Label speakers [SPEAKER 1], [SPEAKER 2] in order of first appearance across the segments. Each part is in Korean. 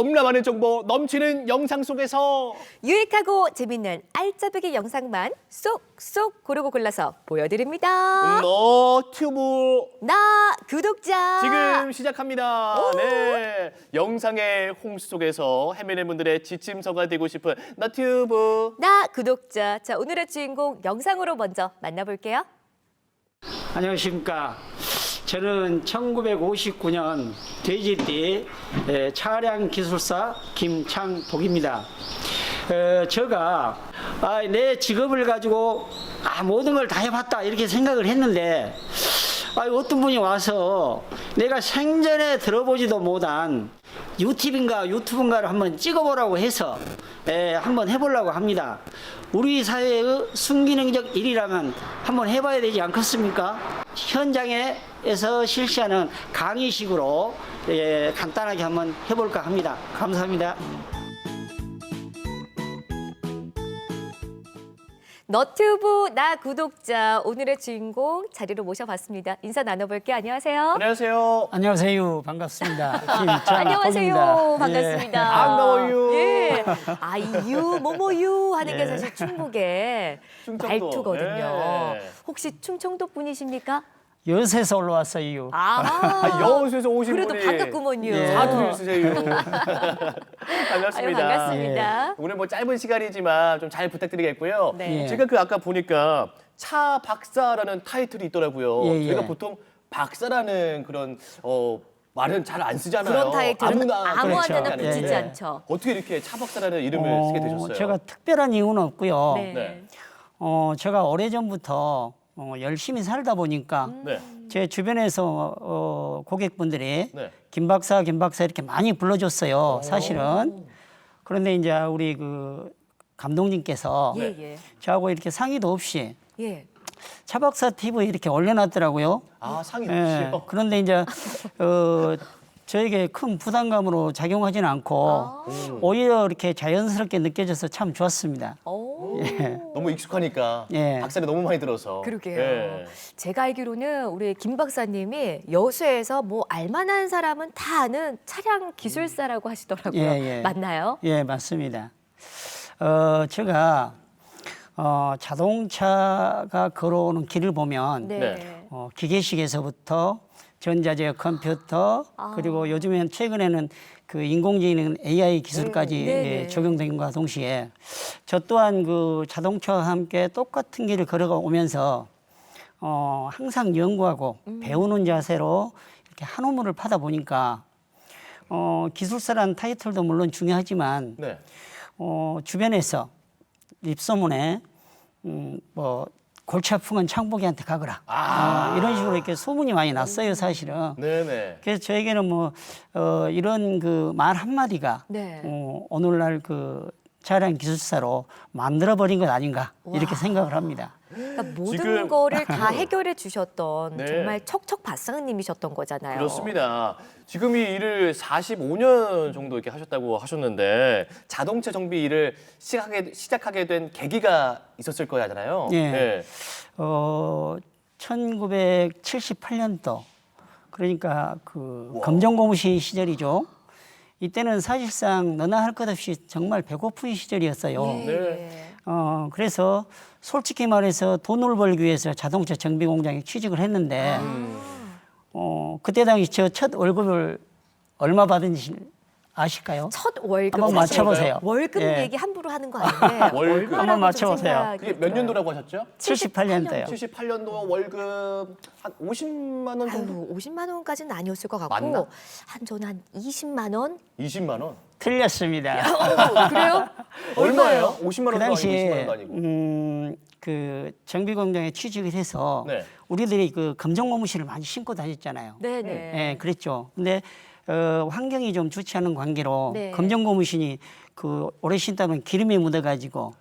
[SPEAKER 1] 겁나 많은 정보 넘치는 영상 속에서
[SPEAKER 2] 유익하고 재밌는 알짜배기 영상만 쏙쏙 고르고 골라서 보여드립니다.
[SPEAKER 1] 너튜브
[SPEAKER 2] 나 구독자.
[SPEAKER 1] 지금 시작합니다. 네, 영상의 홍수 속에서 헤매는 분들의 지침서가 되고 싶은 너튜브.
[SPEAKER 2] 나 구독자. 자, 오늘의 주인공 영상으로 먼저 만나볼게요.
[SPEAKER 3] 안녕하십니까. 저는 1959년 돼지띠 차량 기술사 김창복입니다. 제가 내 직업을 가지고 모든 걸 다 해봤다 이렇게 생각을 했는데 어떤 분이 와서 내가 생전에 들어보지도 못한 유튜브인가를 한번 찍어보라고 해서 한번 해보려고 합니다. 우리 사회의 순기능적 일이라면 한번 해봐야 되지 않겠습니까? 현장에서 실시하는 강의식으로 간단하게 한번 해볼까 합니다. 감사합니다.
[SPEAKER 2] 너튜브 나 구독자 오늘의 주인공 자리로 모셔봤습니다. 인사 나눠볼게요. 안녕하세요.
[SPEAKER 1] 안녕하세요.
[SPEAKER 3] 안녕하세요. 반갑습니다.
[SPEAKER 2] 안녕하세요. 반갑습니다.
[SPEAKER 1] 반가워요.
[SPEAKER 2] 예. 이 뭐뭐유 하는 게
[SPEAKER 3] 예.
[SPEAKER 2] 사실 충북의
[SPEAKER 1] 충청도.
[SPEAKER 2] 말투거든요.
[SPEAKER 1] 예.
[SPEAKER 2] 혹시 충청도 분이십니까?
[SPEAKER 3] 여수에서 올라왔어요.
[SPEAKER 1] 여수에서 오신
[SPEAKER 2] 그래도
[SPEAKER 1] 분이
[SPEAKER 2] 반갑구먼요.
[SPEAKER 1] 사투리 쓰세요. 반갑습니다.
[SPEAKER 2] 반갑습니다.
[SPEAKER 1] 오늘 뭐 짧은 시간이지만 좀 잘 부탁드리겠고요.
[SPEAKER 2] 네.
[SPEAKER 1] 제가 아까 보니까 차 박사라는 타이틀이 있더라고요.
[SPEAKER 3] 예, 예.
[SPEAKER 1] 저희가 보통 박사라는 그런 말은 잘 안 쓰잖아요.
[SPEAKER 2] 그런 타이틀은 아무한테나
[SPEAKER 1] 그렇죠.
[SPEAKER 2] 붙이지
[SPEAKER 1] 네.
[SPEAKER 2] 않죠.
[SPEAKER 1] 어떻게 이렇게 차 박사라는 이름을 쓰게 되셨어요?
[SPEAKER 3] 제가 특별한 이유는 없고요.
[SPEAKER 2] 네.
[SPEAKER 1] 네.
[SPEAKER 3] 제가 오래전부터 열심히 살다 보니까
[SPEAKER 1] 네.
[SPEAKER 3] 제 주변에서 고객분들이
[SPEAKER 1] 네.
[SPEAKER 3] 김 박사 이렇게 많이 불러줬어요. 사실은. 그런데 이제 우리 그 감독님께서
[SPEAKER 2] 예, 예.
[SPEAKER 3] 저하고 이렇게 상의도 없이
[SPEAKER 2] 예.
[SPEAKER 3] 차 박사 TV 이렇게 올려놨더라고요.
[SPEAKER 1] 상이
[SPEAKER 3] 예,
[SPEAKER 1] 없이요?
[SPEAKER 3] 그런데 이제 저에게 큰 부담감으로 작용하지는 않고 오히려 이렇게 자연스럽게 느껴져서 참 좋았습니다.
[SPEAKER 2] 오.
[SPEAKER 1] 너무 익숙하니까
[SPEAKER 3] 예.
[SPEAKER 1] 박사를 너무 많이 들어서.
[SPEAKER 2] 그러게요.
[SPEAKER 1] 예.
[SPEAKER 2] 제가 알기로는 우리 김 박사님이 여수에서 뭐 알만한 사람은 다 아는 차량 기술사라고 하시더라고요.
[SPEAKER 3] 예, 예.
[SPEAKER 2] 맞나요?
[SPEAKER 3] 예, 맞습니다. 제가 자동차가 걸어오는 길을 보면
[SPEAKER 2] 네.
[SPEAKER 3] 기계식에서부터 전자제어 컴퓨터 그리고 요즘엔 최근에는 그 인공지능 AI 기술까지
[SPEAKER 2] 네네.
[SPEAKER 3] 적용된 것과 동시에 저 또한 그 자동차와 함께 똑같은 길을 걸어오면서 항상 연구하고 배우는 자세로 이렇게 한 우물을 파다 보니까 기술사라는 타이틀도 물론 중요하지만
[SPEAKER 1] 네.
[SPEAKER 3] 주변에서 입소문에 뭐 골치 아프면 창복이한테 가거라 이런 식으로 이렇게 소문이 많이 났어요 사실은.
[SPEAKER 1] 네네.
[SPEAKER 3] 그래서 저에게는 뭐 이런 그 말 한마디가
[SPEAKER 2] 네.
[SPEAKER 3] 오늘날 그 차량 기술사로 만들어 버린 것 아닌가 이렇게 생각을 합니다.
[SPEAKER 2] 그러니까 모든
[SPEAKER 1] 지금-
[SPEAKER 2] 거를 다 해결해 주셨던
[SPEAKER 1] 네.
[SPEAKER 2] 정말 척척박사님이셨던 거잖아요.
[SPEAKER 1] 그렇습니다. 지금 이 일을 45년 정도 이렇게 하셨다고 하셨는데 자동차 정비 일을 시작하게 된 계기가 있었을 거잖아요.
[SPEAKER 3] 예.
[SPEAKER 1] 네.
[SPEAKER 3] 1978년도 그러니까 그 검정고무신 시절이죠. 이때는 사실상 너나 할 것 없이 정말 배고픈 시절이었어요.
[SPEAKER 2] 예.
[SPEAKER 1] 네.
[SPEAKER 3] 그래서 솔직히 말해서 돈을 벌기 위해서 자동차 정비 공장에 취직을 했는데 그때 당시 저 첫 월급을 얼마 받은지 아실까요?
[SPEAKER 2] 첫 월급
[SPEAKER 3] 한번
[SPEAKER 2] 사실
[SPEAKER 3] 맞춰보세요.
[SPEAKER 2] 월급
[SPEAKER 3] 예.
[SPEAKER 2] 얘기 함부로 하는 거 아닌데
[SPEAKER 1] 월급.
[SPEAKER 3] 한번 맞춰보세요.
[SPEAKER 1] 그게 몇 년도라고 하셨죠?
[SPEAKER 3] 78년도요.
[SPEAKER 1] 78년도 월급 한 50만 원 정도?
[SPEAKER 2] 50만 원까지는 아니었을 것 같고
[SPEAKER 1] 맞나?
[SPEAKER 2] 저는 한 20만 원?
[SPEAKER 1] 20만 원?
[SPEAKER 3] 틀렸습니다.
[SPEAKER 2] 그래요?
[SPEAKER 1] 얼마예요? 50만 원도
[SPEAKER 3] 그
[SPEAKER 1] 아니고
[SPEAKER 3] 당시에
[SPEAKER 1] 20만 원도 아니고.
[SPEAKER 3] 그 정비 공장에 취직을 해서
[SPEAKER 1] 네.
[SPEAKER 3] 우리들이 그 검정 고무신을 많이 신고 다녔잖아요.
[SPEAKER 2] 네네.
[SPEAKER 3] 예, 그랬죠. 근데 환경이 좀 좋지 않은 관계로
[SPEAKER 2] 네.
[SPEAKER 3] 검정 고무신이 그 오래 신다 보면 기름이 묻어가지고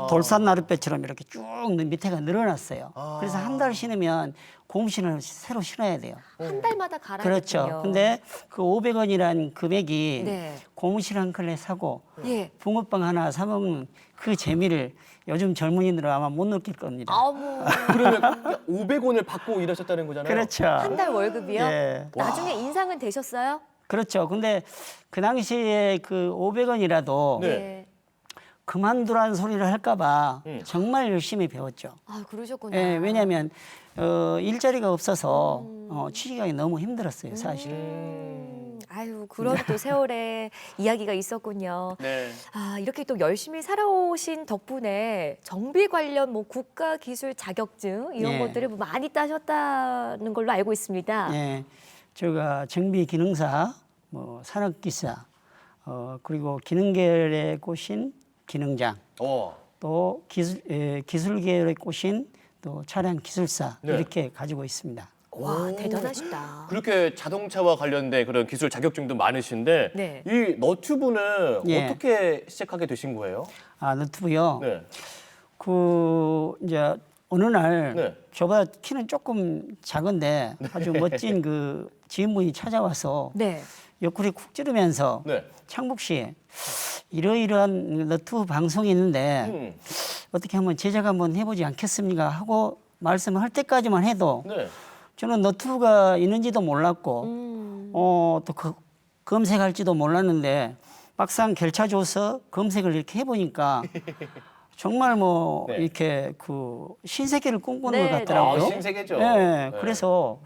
[SPEAKER 3] 돌산 나룻배처럼 이렇게 쭉 밑에가 늘어났어요. 그래서 한 달 신으면 고무신을 새로 신어야 돼요.
[SPEAKER 2] 한 달마다 갈아야
[SPEAKER 3] 그렇죠. 근데 그 500원이란 금액이
[SPEAKER 2] 네.
[SPEAKER 3] 고무신 한 켤레 사고
[SPEAKER 2] 예.
[SPEAKER 3] 붕어빵 하나 사 먹는 그 재미를 요즘 젊은이들은 아마 못 느낄 겁니다.
[SPEAKER 2] 어머.
[SPEAKER 1] 그러면 500원을 받고 일하셨다는 거잖아요.
[SPEAKER 3] 그렇죠.
[SPEAKER 2] 한 달 월급이요?
[SPEAKER 3] 예.
[SPEAKER 2] 나중에 인상은 되셨어요?
[SPEAKER 3] 그렇죠. 근데 그 당시에 그 500원이라도
[SPEAKER 1] 네.
[SPEAKER 3] 그만두라는 소리를 할까봐 정말 열심히 배웠죠.
[SPEAKER 2] 아, 그러셨구나.
[SPEAKER 3] 예, 왜냐하면 일자리가 없어서 취직하기 너무 힘들었어요, 사실.
[SPEAKER 2] 아유, 그런 또 세월의 이야기가 있었군요.
[SPEAKER 1] 네.
[SPEAKER 2] 아, 이렇게 또 열심히 살아오신 덕분에 정비 관련 뭐 국가 기술 자격증 이런
[SPEAKER 3] 예.
[SPEAKER 2] 것들을 뭐 많이 따셨다는 걸로 알고 있습니다.
[SPEAKER 3] 예, 제가 정비 기능사, 뭐 산업기사, 그리고 기능계열의 꽃인 기능장, 또 기술 계열의 꽃인 또 차량 기술사
[SPEAKER 1] 네.
[SPEAKER 3] 이렇게 가지고 있습니다.
[SPEAKER 2] 와, 대단하시다.
[SPEAKER 1] 그렇게 자동차와 관련된 그런 기술 자격증도 많으신데
[SPEAKER 2] 네.
[SPEAKER 1] 이 너튜브는
[SPEAKER 3] 예.
[SPEAKER 1] 어떻게 시작하게 되신 거예요?
[SPEAKER 3] 아, 너튜브요.
[SPEAKER 1] 네.
[SPEAKER 3] 그 이제 어느 날
[SPEAKER 1] 네.
[SPEAKER 3] 저보다 키는 조금 작은데 아주 멋진 그 지인분이 찾아와서
[SPEAKER 2] 네.
[SPEAKER 3] 옆구리 쿡 찌르면서
[SPEAKER 1] 네.
[SPEAKER 3] 창복 씨 이러이러한 너튜브 방송이 있는데
[SPEAKER 1] 음.
[SPEAKER 3] 어떻게 한번 제작 한번 해보지 않겠습니까 하고 말씀할 때까지만 해도
[SPEAKER 1] 네.
[SPEAKER 3] 저는 너튜브가 있는지도 몰랐고 또 검색할지도 몰랐는데 막상 결차 줘서 검색을 이렇게 해보니까 정말 뭐
[SPEAKER 1] 네.
[SPEAKER 3] 이렇게 그 신세계를 꿈꾸는
[SPEAKER 2] 네,
[SPEAKER 3] 것 같더라고요.
[SPEAKER 1] 아, 신세계죠.
[SPEAKER 3] 네,
[SPEAKER 1] 네.
[SPEAKER 3] 그래서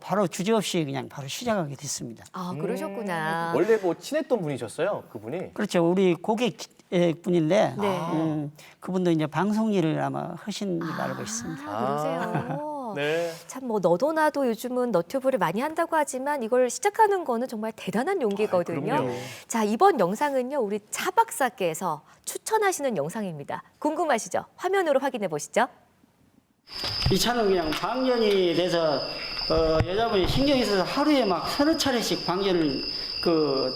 [SPEAKER 3] 바로 주저없이 그냥 바로 시작하게 됐습니다.
[SPEAKER 2] 아, 그러셨구나.
[SPEAKER 1] 원래 뭐 친했던 분이셨어요, 그분이?
[SPEAKER 3] 그렇죠. 우리 고객분인데
[SPEAKER 2] 네.
[SPEAKER 3] 그분도 이제 방송 일을 아마 하신 걸로 알고 있습니다.
[SPEAKER 2] 그러세요.
[SPEAKER 1] 네.
[SPEAKER 2] 참 뭐 너도 나도 요즘은 너튜브를 많이 한다고 하지만 이걸 시작하는 거는 정말 대단한 용기거든요.
[SPEAKER 1] 그럼요.
[SPEAKER 2] 자, 이번 영상은요. 우리 차 박사께서 추천하시는 영상입니다. 궁금하시죠? 화면으로 확인해 보시죠.
[SPEAKER 3] 이 차는 그냥 방전이 돼서 여자분이 신경이 있어서 하루에 막 서너 차례씩 방전을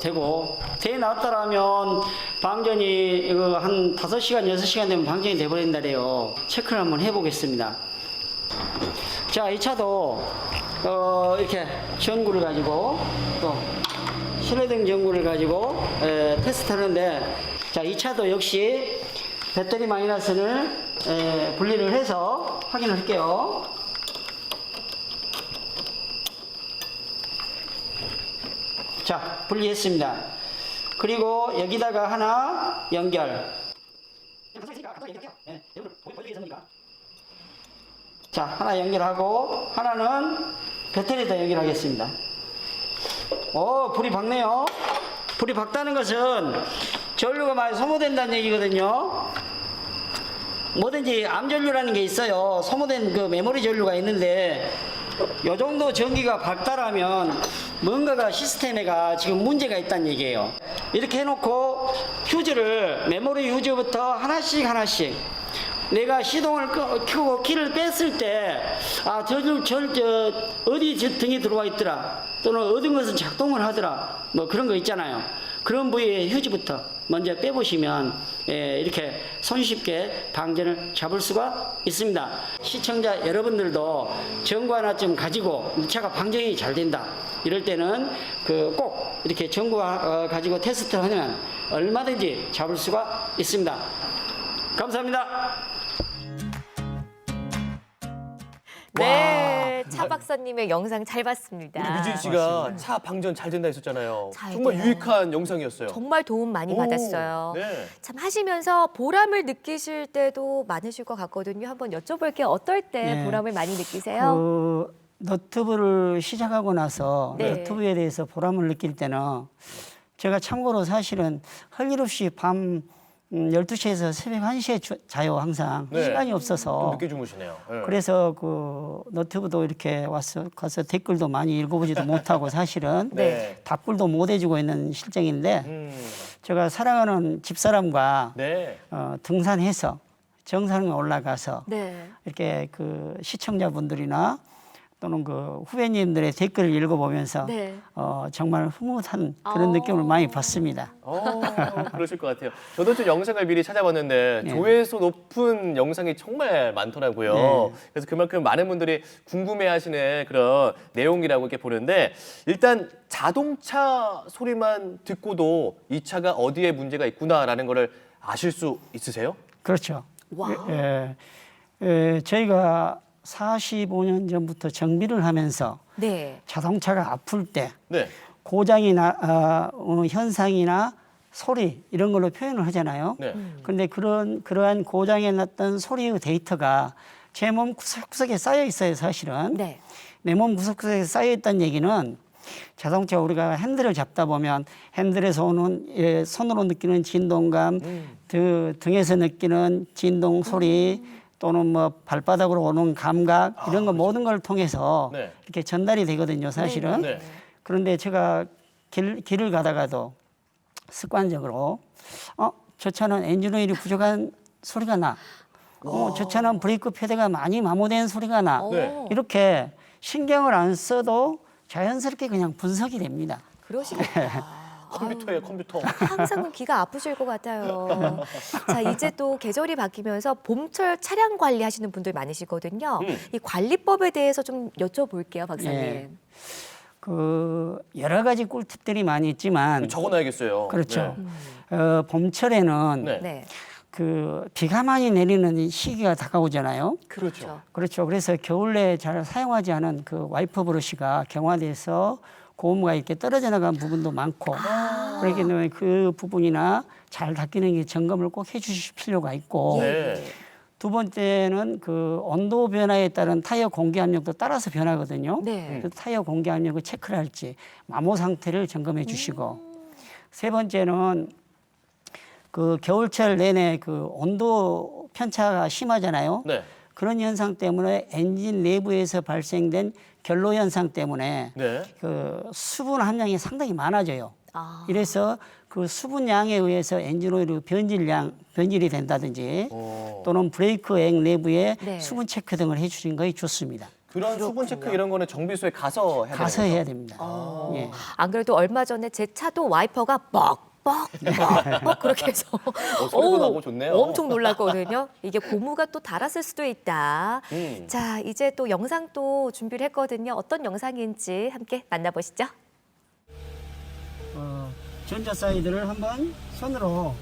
[SPEAKER 3] 되고 돼 놨더라면 방전이 한 5시간, 6시간 되면 방전이 돼버린다래요. 체크를 한번 해보겠습니다. 자, 이 차도 이렇게 전구를 가지고 또 실내등 전구를 가지고 테스트를 하는데 자, 이 차도 역시 배터리 마이너스를 분리를 해서 확인을 할게요. 자, 분리했습니다. 그리고 여기다가 하나 연결. 자, 하나 연결하고 하나는 배터리에다 연결하겠습니다. 불이 밝네요. 불이 밝다는 것은 전류가 많이 소모된다는 얘기거든요. 뭐든지 암전류라는 게 있어요. 소모된 그 메모리 전류가 있는데 요 정도 전기가 밝다라면 뭔가가 시스템에가 지금 문제가 있다는 얘기예요. 이렇게 해놓고 휴즈를 메모리 휴즈부터 하나씩 내가 시동을 켜고 키를 뺐을 때 어디 등이 들어와 있더라 또는 어떤 것은 작동을 하더라 뭐 그런 거 있잖아요. 그런 부위의 휴지부터 먼저 빼보시면 이렇게 손쉽게 방전을 잡을 수가 있습니다. 시청자 여러분들도 전구 하나쯤 가지고 이 차가 방전이 잘 된다 이럴 때는 꼭 이렇게 전구 가지고 테스트를 하면 얼마든지 잡을 수가 있습니다. 감사합니다.
[SPEAKER 2] 네, 차 박사님의 영상 잘 봤습니다.
[SPEAKER 1] 우리 미진 씨가 차 방전 잘 된다 했었잖아요.
[SPEAKER 2] 잘
[SPEAKER 1] 정말
[SPEAKER 2] 돼요.
[SPEAKER 1] 유익한 영상이었어요.
[SPEAKER 2] 정말 도움 많이 받았어요.
[SPEAKER 1] 네.
[SPEAKER 2] 참 하시면서 보람을 느끼실 때도 많으실 것 같거든요. 한번 여쭤볼게요. 어떨 때
[SPEAKER 3] 네.
[SPEAKER 2] 보람을 많이 느끼세요?
[SPEAKER 3] 그 너튜브를 시작하고 나서
[SPEAKER 2] 네.
[SPEAKER 3] 너튜브에 대해서 보람을 느낄 때는 제가 참고로 사실은 할 일 없이 밤 12시에서 새벽 1시에 자요 항상.
[SPEAKER 1] 네.
[SPEAKER 3] 시간이
[SPEAKER 1] 좀
[SPEAKER 3] 없어서.
[SPEAKER 1] 늦게 주무시네요. 네.
[SPEAKER 3] 그래서 그 너튜브도 이렇게 가서 댓글도 많이 읽어보지도 못하고 사실은
[SPEAKER 1] 네.
[SPEAKER 3] 답글도 못 해주고 있는 실정인데 제가 사랑하는 집사람과
[SPEAKER 1] 네.
[SPEAKER 3] 등산해서 정상에 올라가서
[SPEAKER 2] 네.
[SPEAKER 3] 이렇게 그 시청자분들이나 또는 그 후배님들의 댓글을 읽어보면서
[SPEAKER 2] 네.
[SPEAKER 3] 정말 흐뭇한 그런 느낌을 많이 받습니다.
[SPEAKER 1] 그러실 것 같아요. 저도 좀 영상을 미리 찾아봤는데
[SPEAKER 3] 네.
[SPEAKER 1] 조회수 높은 영상이 정말 많더라고요.
[SPEAKER 3] 네.
[SPEAKER 1] 그래서 그만큼 많은 분들이 궁금해하시는 그런 내용이라고 이렇게 보는데 일단 자동차 소리만 듣고도 이 차가 어디에 문제가 있구나라는 거를 아실 수 있으세요?
[SPEAKER 3] 그렇죠.
[SPEAKER 2] 와.
[SPEAKER 3] 저희가 45년 전부터 정비를 하면서
[SPEAKER 2] 네.
[SPEAKER 3] 자동차가 아플 때
[SPEAKER 1] 네.
[SPEAKER 3] 고장이나 현상이나 소리 이런 걸로 표현을 하잖아요.
[SPEAKER 1] 네.
[SPEAKER 3] 그런데 그러한 고장에 났던 소리의 데이터가 제 몸 구석구석에 쌓여 있어요, 사실은.
[SPEAKER 2] 네.
[SPEAKER 3] 내 몸 구석구석에 쌓여 있다는 얘기는 자동차 우리가 핸들을 잡다 보면 핸들에서 오는 손으로 느끼는 진동감, 등에서 느끼는 진동 소리 또는 뭐 발바닥으로 오는 감각 이런 거 모든 걸 통해서
[SPEAKER 1] 네.
[SPEAKER 3] 이렇게 전달이 되거든요, 사실은.
[SPEAKER 1] 네.
[SPEAKER 3] 그런데 제가 길을 가다가도 습관적으로 저 차는 엔진 오일이 부족한 소리가 나. 저 차는 브레이크 패드가 많이 마모된 소리가 나.
[SPEAKER 1] 네.
[SPEAKER 3] 이렇게 신경을 안 써도 자연스럽게 그냥 분석이 됩니다.
[SPEAKER 2] 그러시겠다.
[SPEAKER 1] 컴퓨터예요, 컴퓨터.
[SPEAKER 2] 항상 귀가 아프실 것 같아요. 자, 이제 또 계절이 바뀌면서 봄철 차량 관리하시는 분들 많으시거든요. 이 관리법에 대해서 좀 여쭤볼게요, 박사님.
[SPEAKER 3] 예. 여러 가지 꿀팁들이 많이 있지만
[SPEAKER 1] 적어놔야겠어요.
[SPEAKER 3] 그렇죠. 봄철에는
[SPEAKER 1] 네.
[SPEAKER 2] 네.
[SPEAKER 3] 비가 많이 내리는 시기가 다가오잖아요.
[SPEAKER 1] 그렇죠.
[SPEAKER 3] 그렇죠. 그래서 겨울에 잘 사용하지 않은 그 와이퍼 브러쉬가 경화돼서 고무가 이렇게 떨어져 나간 부분도 많고 그렇기 때문에 그 부분이나 잘 닦이는 게 점검을 꼭 해주실 필요가 있고
[SPEAKER 1] 네.
[SPEAKER 3] 두 번째는 그 온도 변화에 따른 타이어 공기 압력도 따라서 변하거든요.
[SPEAKER 2] 네.
[SPEAKER 3] 그 타이어 공기 압력을 체크를 할지 마모 상태를 점검해 주시고 세 번째는 그 겨울철 내내 그 온도 편차가 심하잖아요.
[SPEAKER 1] 네.
[SPEAKER 3] 그런 현상 때문에 엔진 내부에서 발생된 결로 현상 때문에
[SPEAKER 1] 네.
[SPEAKER 3] 그 수분 함량이 상당히 많아져요.
[SPEAKER 2] 아.
[SPEAKER 3] 이래서 그 수분량에 의해서 엔진 오일의 변질이 된다든지 또는 브레이크 액 내부에
[SPEAKER 2] 네.
[SPEAKER 3] 수분 체크 등을 해주시는 것이 좋습니다.
[SPEAKER 1] 그런 수분 체크 이런 거는 정비소에 가서 해야
[SPEAKER 3] 가서
[SPEAKER 1] 되는
[SPEAKER 3] 해야
[SPEAKER 1] 거죠?
[SPEAKER 3] 됩니다.
[SPEAKER 2] 어.
[SPEAKER 3] 예.
[SPEAKER 2] 안 그래도 얼마 전에 제 차도 와이퍼가 뻑뻑 그렇게 해서
[SPEAKER 1] 소리도
[SPEAKER 2] 어우,
[SPEAKER 1] 나고 좋네요.
[SPEAKER 2] 엄청 놀랐거든요. 이게 고무가 또 닳았을 수도 있다. 자, 이제 또 영상 또 준비를 했거든요. 어떤 영상인지 함께 만나보시죠.
[SPEAKER 3] 전자 사이드를 한번 손으로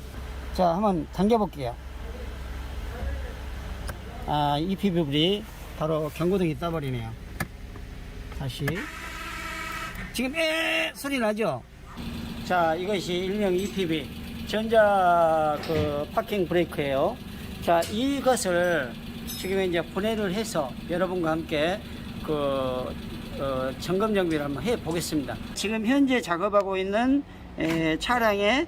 [SPEAKER 3] 한번 당겨볼게요. EPB 불이 바로 경고등이 떠버리네요. 다시 지금 소리 나죠? 자, 이것이 일명 EPB 전자 그 파킹 브레이크예요. 자, 이것을 지금 이제 분해를 해서 여러분과 함께 점검 정비를 한번 해 보겠습니다. 지금 현재 작업하고 있는 차량의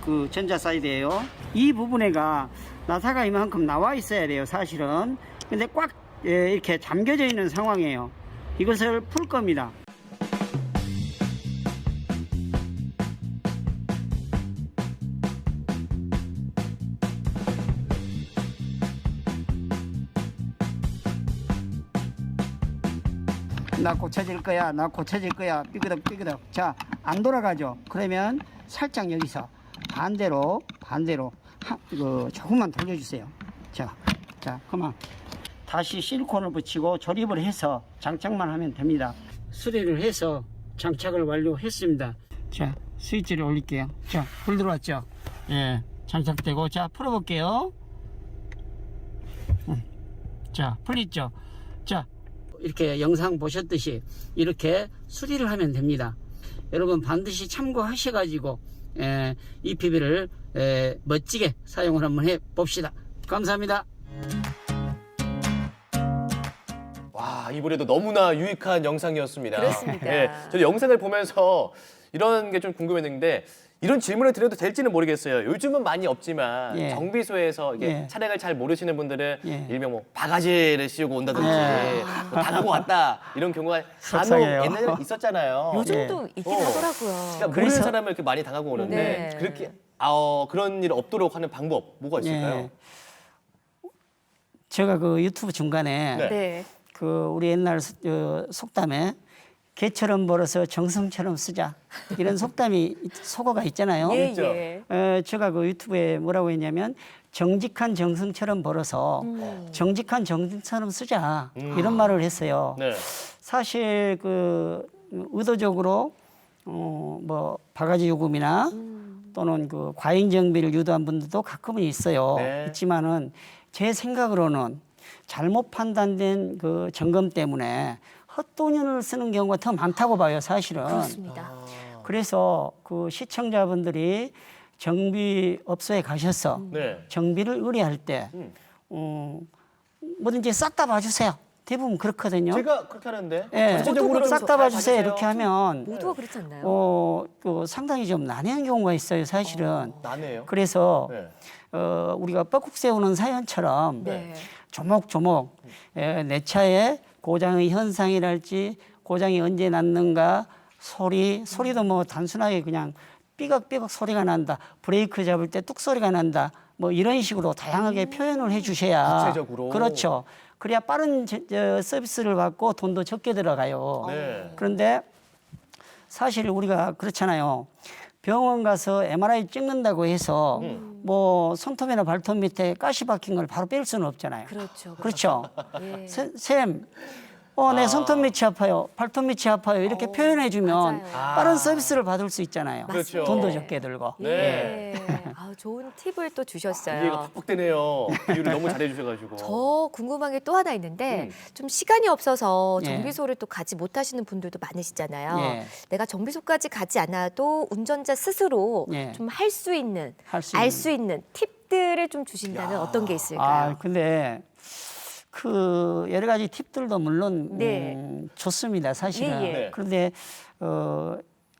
[SPEAKER 3] 그 전자 사이드예요. 이 부분에가 나사가 이만큼 나와 있어야 돼요, 사실은. 근데 꽉 이렇게 잠겨져 있는 상황이에요. 이것을 풀 겁니다. 나 고쳐질 거야, 나 고쳐질 거야, 삐그덕. 자, 안 돌아가죠? 그러면 살짝 여기서 반대로 조금만 돌려주세요. 자, 그만. 다시 실리콘을 붙이고 조립을 해서 장착만 하면 됩니다. 수리를 해서 장착을 완료했습니다. 자, 스위치를 올릴게요. 자, 불 들어왔죠? 예, 장착되고. 자, 풀어볼게요. 자, 풀렸죠? 자, 이렇게 영상 보셨듯이 이렇게 수리를 하면 됩니다. 여러분 반드시 참고하셔가지고 EPB를 멋지게 사용을 한번 해봅시다. 감사합니다.
[SPEAKER 1] 와, 이번에도 너무나 유익한 영상이었습니다.
[SPEAKER 2] 그렇습니다.
[SPEAKER 1] 예, 저는 영상을 보면서 이런 게 좀 궁금했는데 이런 질문을 드려도 될지는 모르겠어요. 요즘은 많이 없지만
[SPEAKER 3] 예.
[SPEAKER 1] 정비소에서 이게
[SPEAKER 3] 예.
[SPEAKER 1] 차량을 잘 모르시는 분들은
[SPEAKER 3] 예.
[SPEAKER 1] 일명 뭐 바가지를 씌우고 온다든지
[SPEAKER 3] 예.
[SPEAKER 1] 뭐 당하고 왔다 이런 경우가 간혹
[SPEAKER 3] 속상해요.
[SPEAKER 1] 옛날에 있었잖아요.
[SPEAKER 2] 요즘도 있긴 하더라고요.
[SPEAKER 1] 그러니까 모르는
[SPEAKER 3] 그래서-
[SPEAKER 1] 사람을 이렇게 많이 당하고 오는데
[SPEAKER 2] 네.
[SPEAKER 1] 그렇게 그런 일 없도록 하는 방법 뭐가 있을까요?
[SPEAKER 3] 예. 제가 그 유튜브 중간에
[SPEAKER 1] 네.
[SPEAKER 2] 네.
[SPEAKER 3] 그 우리 옛날 속담에 개처럼 벌어서 정성처럼 쓰자 이런 속어가 있잖아요.
[SPEAKER 2] 예,
[SPEAKER 1] 있죠.
[SPEAKER 2] 예.
[SPEAKER 3] 제가 그 유튜브에 뭐라고 했냐면 정직한 정성처럼 벌어서 정직한 정성처럼 쓰자 이런 말을 했어요.
[SPEAKER 1] 네.
[SPEAKER 3] 사실 그 의도적으로 뭐 바가지 요금이나 또는 그 과잉 정비를 유도한 분들도 가끔은 있어요.
[SPEAKER 1] 네.
[SPEAKER 3] 있지만은 제 생각으로는 잘못 판단된 그 점검 때문에 헛돈을 쓰는 경우가 더 많다고 봐요, 사실은.
[SPEAKER 2] 그렇습니다.
[SPEAKER 3] 그래서 그 시청자분들이 정비업소에 가셔서
[SPEAKER 1] 네.
[SPEAKER 3] 정비를 의뢰할 때 뭐든지 싹 다 봐주세요. 대부분 그렇거든요.
[SPEAKER 1] 제가 그렇게 하는데
[SPEAKER 3] 예,
[SPEAKER 1] 전체적으로
[SPEAKER 3] 싹 다 봐주세요. 이렇게 하면
[SPEAKER 2] 모두가 그렇지 않나요?
[SPEAKER 3] 그 상당히 좀 난해한 경우가 있어요, 사실은.
[SPEAKER 1] 나네요.
[SPEAKER 3] 그래서
[SPEAKER 1] 네.
[SPEAKER 3] 우리가 뻐국 세우는 사연처럼
[SPEAKER 2] 네.
[SPEAKER 3] 조목조목 내 차에 고장의 현상이랄지 고장이 언제 났는가 소리도 뭐 단순하게 그냥 삐걱삐걱 소리가 난다. 브레이크 잡을 때 뚝 소리가 난다. 뭐 이런 식으로 다양하게 표현을 해주셔야
[SPEAKER 1] 구체적으로.
[SPEAKER 3] 그렇죠. 그래야 빠른 서비스를 받고 돈도 적게 들어가요.
[SPEAKER 1] 네.
[SPEAKER 3] 그런데 사실 우리가 그렇잖아요. 병원 가서 MRI 찍는다고 해서 뭐 손톱이나 발톱 밑에 가시 박힌 걸 바로 뺄 수는 없잖아요.
[SPEAKER 2] 그렇죠.
[SPEAKER 3] 그렇죠.
[SPEAKER 2] 예.
[SPEAKER 3] 쌤, 내 손톱 밑이 아파요, 발톱 밑이 아파요 이렇게 표현해주면
[SPEAKER 2] 맞아요.
[SPEAKER 3] 빠른 서비스를 받을 수 있잖아요.
[SPEAKER 1] 그렇죠.
[SPEAKER 3] 돈도 적게 들고.
[SPEAKER 1] 네.
[SPEAKER 2] 좋은 팁을 또 주셨어요.
[SPEAKER 1] 이해가 팍팍 되네요. 비유를 너무 잘해주셔가지고.
[SPEAKER 2] 저 궁금한 게 또 하나 있는데 좀 시간이 없어서
[SPEAKER 3] 예.
[SPEAKER 2] 정비소를 또 가지 못하시는 분들도 많으시잖아요.
[SPEAKER 3] 예.
[SPEAKER 2] 내가 정비소까지 가지 않아도 운전자 스스로
[SPEAKER 3] 예.
[SPEAKER 2] 좀 할 수 있는,
[SPEAKER 3] 할 수
[SPEAKER 2] 알
[SPEAKER 3] 있는.
[SPEAKER 2] 수 있는 팁들을 좀 주신다면 어떤 게 있을까요?
[SPEAKER 3] 근데 그 여러 가지 팁들도 물론
[SPEAKER 2] 네.
[SPEAKER 3] 좋습니다, 사실은.
[SPEAKER 2] 예, 예.
[SPEAKER 1] 네.
[SPEAKER 3] 그런데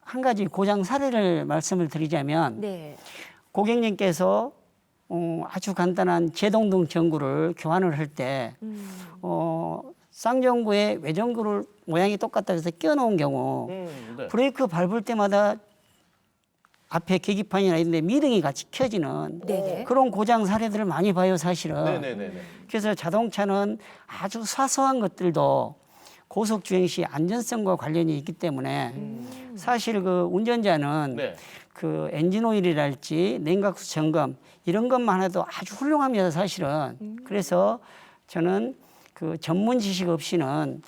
[SPEAKER 3] 한 가지 고장 사례를 말씀을 드리자면
[SPEAKER 2] 네.
[SPEAKER 3] 고객님께서 아주 간단한 제동등 전구를 교환을 할 때 쌍전구에 외전구를 모양이 똑같다 해서 끼워놓은 경우
[SPEAKER 1] 네.
[SPEAKER 3] 브레이크 밟을 때마다 앞에 계기판이나 이런 데 미등이 같이 켜지는
[SPEAKER 2] 네네.
[SPEAKER 3] 그런 고장 사례들을 많이 봐요, 사실은.
[SPEAKER 1] 네네네.
[SPEAKER 3] 그래서 자동차는 아주 사소한 것들도 고속 주행 시 안전성과 관련이 있기 때문에 사실 그 운전자는
[SPEAKER 1] 네.
[SPEAKER 3] 그 엔진 오일이랄지 냉각수 점검 이런 것만 해도 아주 훌륭합니다, 사실은. 그래서 저는 그 전문 지식 없이는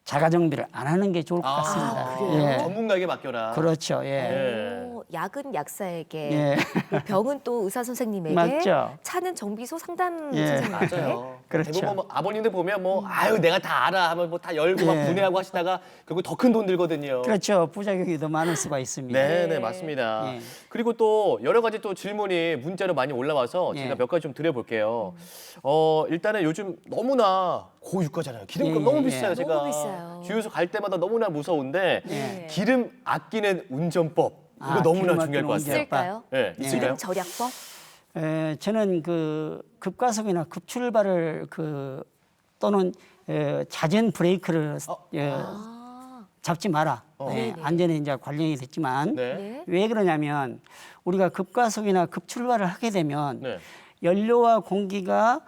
[SPEAKER 3] 자가 정비를 안 하는 게 좋을 것 같습니다.
[SPEAKER 2] 그래요?
[SPEAKER 1] 전문가에게 맡겨라.
[SPEAKER 3] 그렇죠. 예.
[SPEAKER 1] 네.
[SPEAKER 2] 약은 약사에게,
[SPEAKER 3] 예.
[SPEAKER 2] 병은 또 의사 선생님에게,
[SPEAKER 3] 맞죠.
[SPEAKER 2] 차는 정비소 상담
[SPEAKER 3] 예.
[SPEAKER 2] 선생님에게.
[SPEAKER 1] 맞아요.
[SPEAKER 3] 그렇죠.
[SPEAKER 1] 대부분 뭐 아버님들 보면 뭐 아유 내가 다 알아 하면 뭐 다 열고 막
[SPEAKER 3] 예.
[SPEAKER 1] 분해하고 하시다가 결국 더 큰 돈 들거든요.
[SPEAKER 3] 그렇죠. 부작용이 더 많을 수가 있습니다.
[SPEAKER 1] 네,
[SPEAKER 2] 네.
[SPEAKER 1] 네, 맞습니다.
[SPEAKER 3] 예.
[SPEAKER 1] 그리고 또 여러 가지 또 질문이 문자로 많이 올라와서
[SPEAKER 3] 예.
[SPEAKER 1] 제가 몇 가지 좀 드려볼게요. 일단은 요즘 너무나 고유가잖아요. 기름값
[SPEAKER 3] 예,
[SPEAKER 1] 너무
[SPEAKER 3] 예,
[SPEAKER 1] 비싸요.
[SPEAKER 3] 예.
[SPEAKER 1] 제가
[SPEAKER 2] 너무 비싸요.
[SPEAKER 1] 주유소 갈 때마다 너무나 무서운데
[SPEAKER 2] 네.
[SPEAKER 1] 기름 아끼는 운전법 이거 너무나
[SPEAKER 3] 기름
[SPEAKER 1] 중요할 것
[SPEAKER 3] 아끼는
[SPEAKER 1] 같아요.
[SPEAKER 2] 있을까요?
[SPEAKER 1] 네, 있을까요?
[SPEAKER 2] 기름 절약법?
[SPEAKER 3] 저는 그 급가속이나 급출발을 또는 자전 브레이크를
[SPEAKER 2] 아,
[SPEAKER 3] 잡지 마라.
[SPEAKER 2] 네네.
[SPEAKER 3] 안전에 이제 관련이 됐지만
[SPEAKER 1] 네.
[SPEAKER 2] 네.
[SPEAKER 3] 왜 그러냐면 우리가 급가속이나 급출발을 하게 되면
[SPEAKER 1] 네.
[SPEAKER 3] 연료와 공기가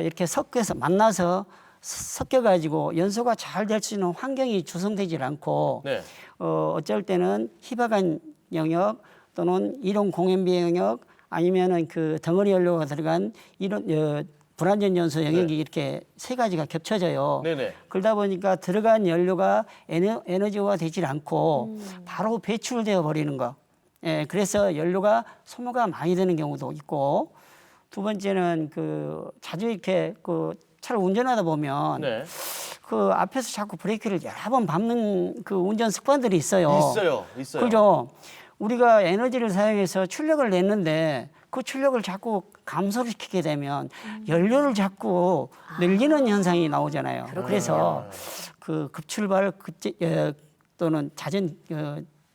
[SPEAKER 3] 이렇게 섞여서 만나서 섞여가지고 연소가 잘 될 수 있는 환경이 조성되질 않고
[SPEAKER 1] 네.
[SPEAKER 3] 어쩔 때는 희박한 영역 또는 이론 공연비 영역 아니면은 그 덩어리 연료가 들어간 이런 불안전 연소 영역이
[SPEAKER 1] 네.
[SPEAKER 3] 이렇게 세 가지가 겹쳐져요.
[SPEAKER 1] 네네.
[SPEAKER 3] 그러다 보니까 들어간 연료가 에너지화 되질 않고 바로 배출되어 버리는 거. 예, 그래서 연료가 소모가 많이 되는 경우도 있고 두 번째는 그 자주 이렇게 그 차를 운전하다 보면
[SPEAKER 1] 네.
[SPEAKER 3] 그 앞에서 자꾸 브레이크를 여러 번 밟는 그 운전 습관들이 있어요.
[SPEAKER 1] 있어요.
[SPEAKER 3] 그죠? 우리가 에너지를 사용해서 출력을 냈는데 그 출력을 자꾸 감소를 시키게 되면 연료를 자꾸 늘리는 현상이 나오잖아요. 그래서 그 급출발 또는 자전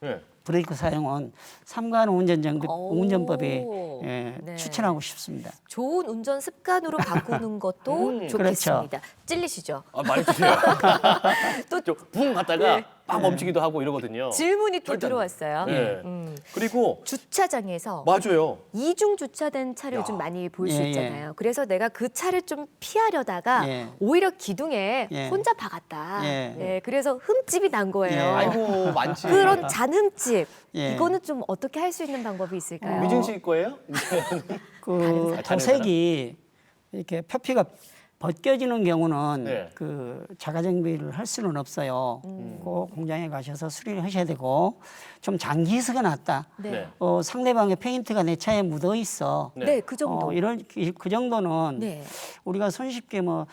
[SPEAKER 1] 네.
[SPEAKER 3] 브레이크 사용은 삼가하는 운전법에
[SPEAKER 2] 오. 네.
[SPEAKER 3] 추천하고 싶습니다.
[SPEAKER 2] 좋은 운전 습관으로 바꾸는 것도 좋겠습니다. 찔리시죠?
[SPEAKER 1] 아, 많이 드세요. 또붕 갔다가 막 멈추기도 하고 이러거든요.
[SPEAKER 2] 질문이 또
[SPEAKER 1] 절대 안
[SPEAKER 2] 들어왔어요.
[SPEAKER 1] 네. 그리고
[SPEAKER 2] 주차장에서
[SPEAKER 1] 맞아요.
[SPEAKER 2] 이중 주차된 차를 요즘 많이 볼 수
[SPEAKER 3] 예, 예.
[SPEAKER 2] 있잖아요. 그래서 내가 그 차를 좀 피하려다가
[SPEAKER 3] 예.
[SPEAKER 2] 오히려 기둥에
[SPEAKER 3] 예.
[SPEAKER 2] 혼자 박았다.
[SPEAKER 3] 예.
[SPEAKER 2] 네, 그래서 흠집이 난 거예요.
[SPEAKER 3] 예.
[SPEAKER 1] 아이고 많지.
[SPEAKER 2] 그런 잔흠집
[SPEAKER 3] 예.
[SPEAKER 2] 이거는 좀 어떻게 할 수 있는 방법이 있을까요?
[SPEAKER 1] 미진 씨 거예요?
[SPEAKER 3] 그
[SPEAKER 1] 자네들아?
[SPEAKER 3] 도색이 이렇게 표피가 벗겨지는 경우는
[SPEAKER 1] 네.
[SPEAKER 3] 그 자가 정비를 할 수는 없어요. 꼭 공장에 가셔서 수리를 하셔야 되고 좀 장기스가 났다.
[SPEAKER 2] 네.
[SPEAKER 3] 상대방의 페인트가 내 차에 묻어 있어.
[SPEAKER 1] 네.
[SPEAKER 2] 네, 그 정도.
[SPEAKER 3] 이런 그 정도는
[SPEAKER 2] 네.
[SPEAKER 3] 우리가 손쉽게 뭐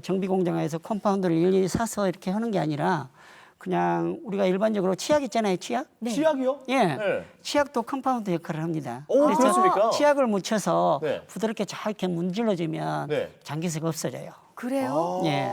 [SPEAKER 3] 정비 공장에서 컴파운드를 일일이 사서 이렇게 하는 게 아니라 그냥 우리가 일반적으로 치약 있잖아요, 치약.
[SPEAKER 2] 네.
[SPEAKER 1] 치약이요?
[SPEAKER 3] 예,
[SPEAKER 1] 네.
[SPEAKER 3] 치약도 컴파운드 역할을 합니다.
[SPEAKER 1] 오, 그렇습니까?
[SPEAKER 3] 치약을 묻혀서
[SPEAKER 1] 네.
[SPEAKER 3] 부드럽게 잘 이렇게 문질러주면
[SPEAKER 1] 네.
[SPEAKER 3] 장기스가 없어져요.
[SPEAKER 2] 그래요?
[SPEAKER 3] 예.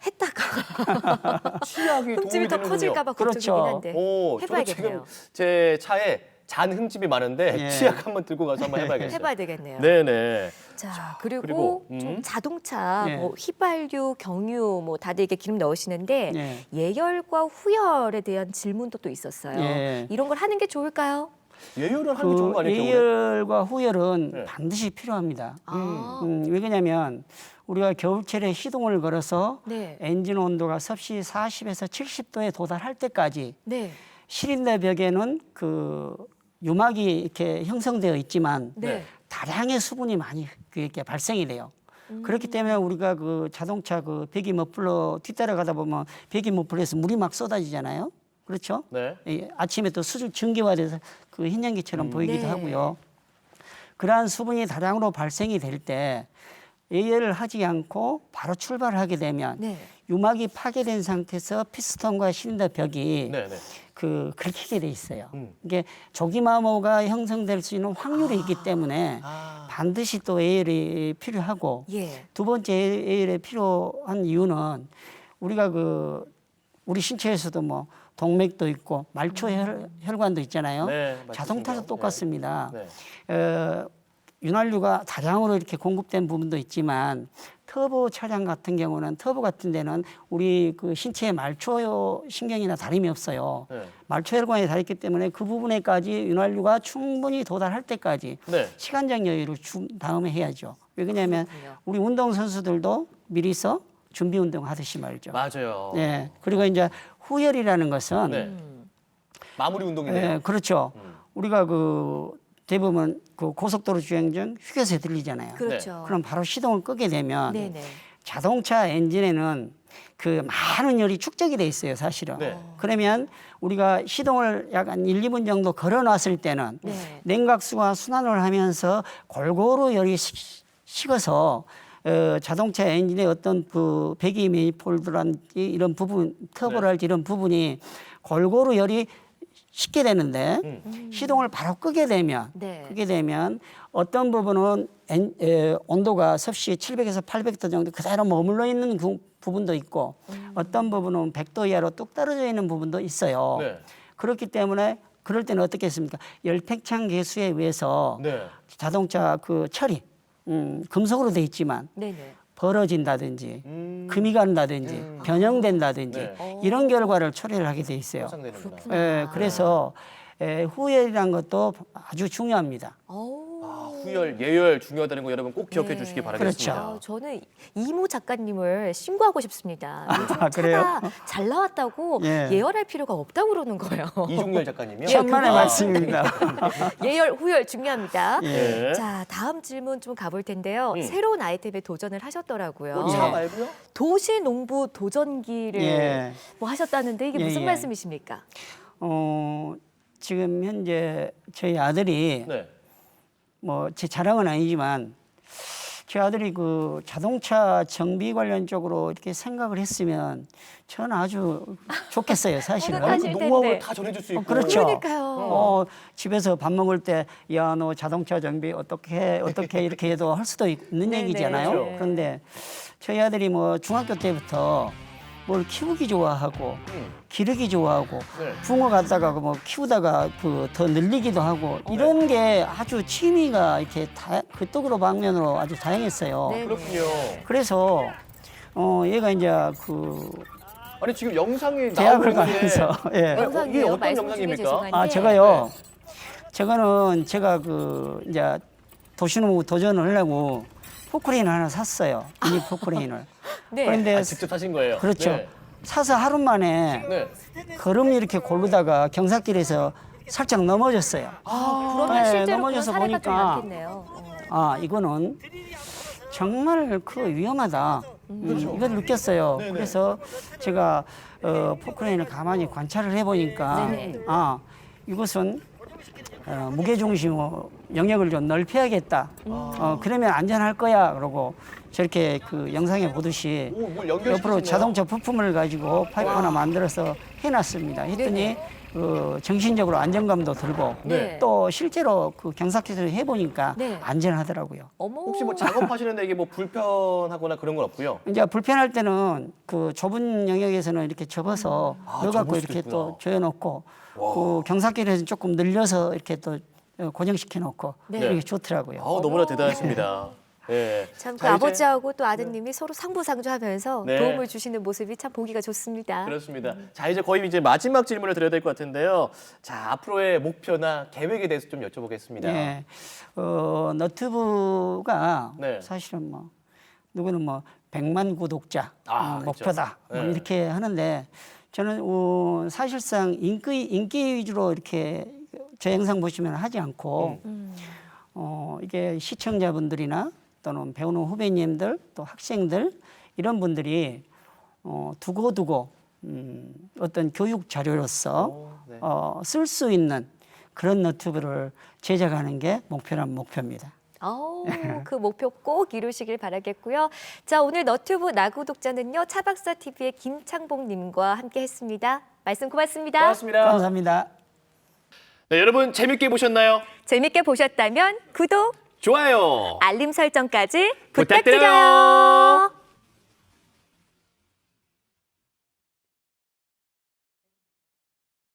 [SPEAKER 2] 했다가
[SPEAKER 1] 치약이
[SPEAKER 2] 흠집이
[SPEAKER 1] 도움이
[SPEAKER 2] 더
[SPEAKER 1] 되는군요.
[SPEAKER 2] 커질까 봐 걱정이긴
[SPEAKER 3] 그렇죠.
[SPEAKER 2] 한데
[SPEAKER 1] 오, 저도 지금
[SPEAKER 2] 해봐야겠네요.
[SPEAKER 1] 제 차에 잔 흠집이 많은데
[SPEAKER 3] 예.
[SPEAKER 1] 치약 한번 들고 가서 한번 해봐야겠어요.
[SPEAKER 2] 해봐야 되겠네요.
[SPEAKER 1] 네네.
[SPEAKER 2] 자, 그리고,
[SPEAKER 1] 그리고,
[SPEAKER 2] 좀 자동차,
[SPEAKER 3] 예.
[SPEAKER 2] 뭐 휘발유, 경유, 뭐 다들 이렇게 기름 넣으시는데
[SPEAKER 3] 예.
[SPEAKER 2] 예열과 후열에 대한 질문도 또 있었어요.
[SPEAKER 3] 예.
[SPEAKER 2] 이런 걸 하는 게 좋을까요?
[SPEAKER 1] 예열을 하는 게 좋은 거
[SPEAKER 3] 그
[SPEAKER 1] 아니에요?
[SPEAKER 3] 예열과 후열은
[SPEAKER 1] 네.
[SPEAKER 3] 반드시 필요합니다.
[SPEAKER 2] 아,
[SPEAKER 3] 왜 그러냐면 우리가 겨울철에 시동을 걸어서
[SPEAKER 2] 네,
[SPEAKER 3] 엔진 온도가 섭씨 40에서 70도에 도달할 때까지
[SPEAKER 2] 네,
[SPEAKER 3] 실린더 벽에는 그 유막이 이렇게 형성되어 있지만
[SPEAKER 2] 네.
[SPEAKER 3] 다량의 수분이 많이 이렇게 발생이 돼요. 그렇기 때문에 우리가 그 자동차 그 배기 머플러 뒤따라가다 보면 배기 머플러에서 물이 막 쏟아지잖아요. 그렇죠?
[SPEAKER 1] 네.
[SPEAKER 3] 아침에 또 수증 증기화돼서 그 흰연기처럼 보이기도
[SPEAKER 2] 네.
[SPEAKER 3] 하고요. 그러한 수분이 다량으로 발생이 될 때 예열을 하지 않고 바로 출발을 하게 되면
[SPEAKER 2] 네.
[SPEAKER 3] 유막이 파괴된 상태에서 피스톤과 실린더 벽이
[SPEAKER 1] 네네.
[SPEAKER 3] 그 긁히게 돼 있어요.
[SPEAKER 1] 음.
[SPEAKER 3] 이게 조기마모가 형성될 수 있는 확률이 있기 때문에 반드시 또 예열이 필요하고
[SPEAKER 2] 예.
[SPEAKER 3] 두 번째 예열에 필요한 이유는 우리가 그 우리 신체에서도 뭐 동맥도 있고 말초 혈관도 있잖아요.
[SPEAKER 1] 네, 말초
[SPEAKER 3] 자동차도
[SPEAKER 1] 신경.
[SPEAKER 3] 똑같습니다.
[SPEAKER 1] 네.
[SPEAKER 3] 윤활유가 다량으로 이렇게 공급된 부분도 있지만 터보 차량 같은 경우는 터보 같은 데는 우리 그 신체의 말초 신경이나 다름이 없어요.
[SPEAKER 1] 네.
[SPEAKER 3] 말초 혈관이 다 있기 때문에 그 부분에까지 윤활유가 충분히 도달할 때까지
[SPEAKER 1] 네.
[SPEAKER 3] 시간적 여유를 준 다음에 해야죠. 왜 그러냐면
[SPEAKER 2] 그렇군요.
[SPEAKER 3] 우리 운동 선수들도 미리서 준비 운동 하듯이 말이죠.
[SPEAKER 1] 맞아요.
[SPEAKER 3] 네. 그리고 이제 후열이라는 것은
[SPEAKER 1] 네. 마무리 운동이네요.
[SPEAKER 3] 네, 그렇죠. 우리가 그 대부분 그 고속도로 주행 중 휴게소에 들리잖아요.
[SPEAKER 2] 그렇죠.
[SPEAKER 3] 그럼 바로 시동을 끄게 되면
[SPEAKER 2] 네네.
[SPEAKER 3] 자동차 엔진에는 그 많은 열이 축적이 돼 있어요, 사실은.
[SPEAKER 1] 네.
[SPEAKER 3] 그러면 우리가 시동을 약간 1, 2분 정도 걸어 놨을 때는
[SPEAKER 2] 네.
[SPEAKER 3] 냉각수가 순환을 하면서 골고루 열이 식어서 자동차 엔진의 어떤 그 배기 매니폴드라든지 이런 부분, 터보랄지 이런 부분이 골고루 열이 식게 되는데 시동을 바로 끄게 되면
[SPEAKER 2] 네.
[SPEAKER 3] 어떤 부분은 온도가 섭씨 700에서 800도 정도 그대로 머물러 있는 부분도 있고 어떤 부분은 100도 이하로 뚝 떨어져 있는 부분도 있어요.
[SPEAKER 1] 네.
[SPEAKER 3] 그렇기 때문에 그럴 때는 어떻게 했습니까? 열팽창 개수에 의해서
[SPEAKER 1] 네.
[SPEAKER 3] 자동차 그 철이 금속으로 돼 있지만
[SPEAKER 2] 네네.
[SPEAKER 3] 벌어진다든지 금이 간다든지 변형된다든지
[SPEAKER 1] 네.
[SPEAKER 3] 이런 결과를 초래를 하게 돼 있어요.
[SPEAKER 1] 손상되는구나.
[SPEAKER 3] 그래서 후열이라는 것도 아주 중요합니다.
[SPEAKER 1] 후열, 예열 중요하다는 거 여러분 꼭 기억해
[SPEAKER 2] 네.
[SPEAKER 1] 주시기 바라겠습니다.
[SPEAKER 3] 그렇죠.
[SPEAKER 2] 저는 이모 작가님을 신고하고 싶습니다. 요즘 차가
[SPEAKER 3] 그래요?
[SPEAKER 2] 잘 나왔다고
[SPEAKER 3] 예.
[SPEAKER 2] 예열할 필요가 없다고 그러는 거예요.
[SPEAKER 1] 이종렬 작가님이요?
[SPEAKER 3] 천만의
[SPEAKER 1] 아,
[SPEAKER 3] 말씀입니다.
[SPEAKER 2] 예열, 후열 중요합니다.
[SPEAKER 1] 네.
[SPEAKER 2] 자, 다음 질문 좀 가볼 텐데요.
[SPEAKER 1] 음.
[SPEAKER 2] 새로운 아이템에 도전을 하셨더라고요.
[SPEAKER 1] 차
[SPEAKER 3] 예.
[SPEAKER 1] 말고요?
[SPEAKER 2] 도시 농부 도전기를
[SPEAKER 3] 예.
[SPEAKER 2] 뭐 하셨다는데 이게
[SPEAKER 3] 예,
[SPEAKER 2] 무슨
[SPEAKER 3] 예.
[SPEAKER 2] 말씀이십니까?
[SPEAKER 3] 지금 현재 저희 아들이
[SPEAKER 1] 네.
[SPEAKER 3] 뭐 제 자랑은 아니지만 제 아들이 그 자동차 정비 관련 쪽으로 이렇게 생각을 했으면 저는 아주 좋겠어요, 사실은.
[SPEAKER 2] 뿌듯하실
[SPEAKER 1] 노하우를
[SPEAKER 2] 텐데.
[SPEAKER 1] 다 전해줄 수 있고.
[SPEAKER 3] 그렇죠.
[SPEAKER 2] 그러니까요.
[SPEAKER 3] 집에서 밥 먹을 때 야 너 자동차 정비 어떻게 이렇게 해도 할 수도 있는
[SPEAKER 2] 네네.
[SPEAKER 3] 얘기잖아요.
[SPEAKER 2] 그렇죠.
[SPEAKER 3] 그런데 저희 아들이 뭐 중학교 때부터 뭘 키우기 좋아하고 기르기 좋아하고
[SPEAKER 1] 네.
[SPEAKER 3] 붕어 갖다가 뭐 키우다가 그 더 늘리기도 하고 이런 게 아주 취미가 이렇게 그 떡으로 방면으로 아주 다양했어요.
[SPEAKER 2] 네.
[SPEAKER 1] 그렇군요.
[SPEAKER 3] 그래서 얘가 이제 그
[SPEAKER 1] 아니 지금 영상이 나오고
[SPEAKER 3] 대학을
[SPEAKER 1] 있는데
[SPEAKER 3] 가면서 예.
[SPEAKER 1] 이게
[SPEAKER 2] 영상이에요.
[SPEAKER 1] 어떤
[SPEAKER 2] 말씀 중에
[SPEAKER 1] 영상입니까?
[SPEAKER 2] 죄송한데.
[SPEAKER 3] 아 제가요. 저거는 제가 그 이제 도시농부 도전을 하려고 포크레인을 하나 샀어요. 미니 포크레인을.
[SPEAKER 2] 네.
[SPEAKER 3] 그런데
[SPEAKER 1] 아, 직접 하신 거예요?
[SPEAKER 3] 그렇죠.
[SPEAKER 1] 네.
[SPEAKER 3] 사서 하루 만에
[SPEAKER 1] 네.
[SPEAKER 3] 걸음 이렇게 고르다가 경사길에서 살짝 넘어졌어요.
[SPEAKER 2] 그러면
[SPEAKER 3] 네,
[SPEAKER 2] 실제로 그런
[SPEAKER 3] 넘어져서
[SPEAKER 2] 사례가 좀
[SPEAKER 3] 보니까
[SPEAKER 2] 많겠네요.
[SPEAKER 3] 이거는 정말 위험하다. 이걸 느꼈어요.
[SPEAKER 1] 네네.
[SPEAKER 3] 그래서 제가 포크레인을 가만히 관찰을 해보니까
[SPEAKER 2] 네네.
[SPEAKER 3] 이것은 무게중심 영역을 좀 넓혀야겠다. 그러면 안전할 거야. 그러고 저렇게 영상에 보듯이
[SPEAKER 1] 오, 뭘 연결시키시네요.
[SPEAKER 3] 옆으로 자동차 부품을 가지고 파이프 하나 만들어서 해놨습니다. 했더니 정신적으로 안정감도 들고
[SPEAKER 2] 네.
[SPEAKER 3] 또 실제로 경사기술을 해보니까
[SPEAKER 2] 네.
[SPEAKER 3] 안전하더라고요.
[SPEAKER 2] 어머.
[SPEAKER 1] 혹시 뭐 작업하시는데 이게 뭐 불편하거나 그런 건 없고요?
[SPEAKER 3] 이제 불편할 때는 좁은 영역에서는 이렇게 접어서 넣어갖고
[SPEAKER 1] 접을 수도
[SPEAKER 3] 이렇게
[SPEAKER 1] 있구나.
[SPEAKER 3] 또 조여놓고 경사길에서는 조금 늘려서 이렇게 또 고정시켜 놓고
[SPEAKER 2] 네.
[SPEAKER 3] 이렇게 좋더라고요.
[SPEAKER 1] 너무나 대단하십니다. 예.
[SPEAKER 2] 참 그
[SPEAKER 1] 자, 이제-
[SPEAKER 2] 아버지하고 또 아드님이 서로 상부상조하면서
[SPEAKER 1] 네.
[SPEAKER 2] 도움을 주시는 모습이 참 보기가 좋습니다.
[SPEAKER 1] 그렇습니다. 자, 이제 거의 이제 마지막 질문을 드려야 될 것 같은데요. 자, 앞으로의 목표나 계획에 대해서 좀 여쭤보겠습니다.
[SPEAKER 3] 예, 너튜브가
[SPEAKER 1] 네.
[SPEAKER 3] 사실은 누구는 100만 구독자
[SPEAKER 1] 그렇죠.
[SPEAKER 3] 목표다
[SPEAKER 1] 네.
[SPEAKER 3] 이렇게 하는데 저는 사실상 인기 위주로 이렇게 제 영상 보시면 하지 않고 이게 시청자분들이나 또는 배우는 후배님들 또 학생들 이런 분들이 두고두고 어떤 교육 자료로서
[SPEAKER 1] 네.
[SPEAKER 3] 쓸 수 있는 그런 너튜브를 제작하는 게 목표란 목표입니다.
[SPEAKER 2] 그 목표 꼭 이루시길 바라겠고요. 자, 오늘 너튜브 나구독자는요. 차박사TV의 김창봉님과 함께했습니다. 말씀 고맙습니다.
[SPEAKER 1] 고맙습니다.
[SPEAKER 3] 감사합니다.
[SPEAKER 1] 네, 여러분 재밌게 보셨나요?
[SPEAKER 2] 재밌게 보셨다면 구독,
[SPEAKER 1] 좋아요.
[SPEAKER 2] 알림 설정까지
[SPEAKER 1] 부탁드려요.
[SPEAKER 2] 부탁드려요.